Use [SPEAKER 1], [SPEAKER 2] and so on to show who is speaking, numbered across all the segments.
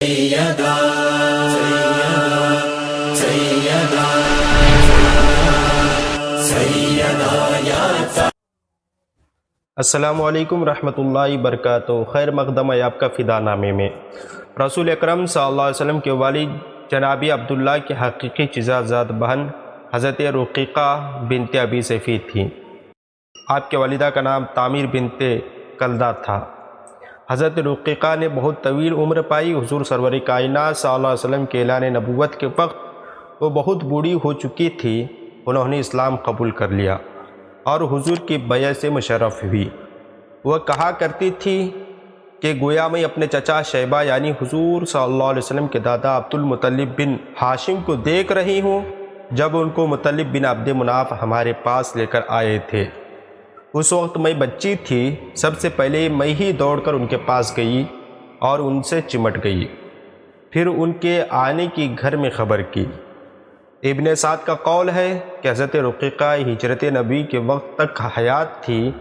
[SPEAKER 1] سیدہ سیدہ سیدہ یا
[SPEAKER 2] السلام علیکم رحمۃ اللہ وبرکاتہ۔ خیر مقدم ہے آپ کا فدا نامے میں۔ رسول اکرم صلی اللہ علیہ وسلم کے والد جناب عبداللہ کی حقیقی چچازاد بہن حضرت رقیقہ بنت ابی سیفی تھیں۔ آپ کے والدہ کا نام تعمیر بنت کلدہ تھا۔ حضرت رقیقہ نے بہت طویل عمر پائی۔ حضور سرور کائنات صلی اللہ علیہ وسلم کے اعلان نبوت کے وقت وہ بہت بوڑھی ہو چکی تھی۔ انہوں نے اسلام قبول کر لیا اور حضور کی بیعت سے مشرف ہوئی۔ وہ کہا کرتی تھی کہ گویا میں اپنے چچا شیبہ یعنی حضور صلی اللہ علیہ وسلم کے دادا عبد المطلب بن ہاشم کو دیکھ رہی ہوں جب ان کو مطلب بن عبد مناف ہمارے پاس لے کر آئے تھے۔ اس وقت میں بچی تھی۔ سب سے پہلے میں ہی دوڑ کر ان کے پاس گئی اور ان سے چمٹ گئی، پھر ان کے آنے کی گھر میں خبر کی۔ ابن سعد کا قول ہے کہ حضرت رقیقہ ہجرت نبی کے وقت تک حیات تھی۔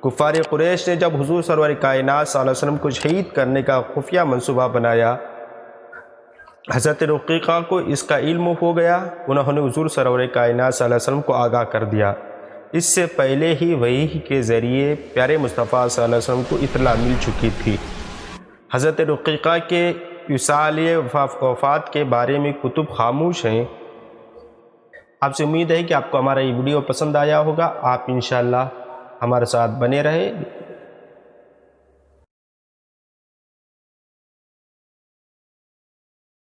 [SPEAKER 2] کفار قریش نے جب حضور سرور کائنات صلی اللہ علیہ وسلم کو شہید کرنے کا خفیہ منصوبہ بنایا، حضرت رقیقہ کو اس کا علم ہو گیا۔ انہوں نے حضور سرور کائنات صلی اللہ علیہ وسلم کو آگاہ کر دیا۔ اس سے پہلے ہی وحی کے ذریعے پیارے مصطفیٰ صلی اللہ علیہ وسلم کو اطلاع مل چکی تھی۔ حضرت رقیقہ کے وصال وفات کے بارے میں کتب خاموش ہیں۔ آپ سے امید ہے کہ آپ کو ہمارا یہ ویڈیو پسند آیا ہوگا۔ آپ انشاءاللہ ہمارے ساتھ بنے رہے۔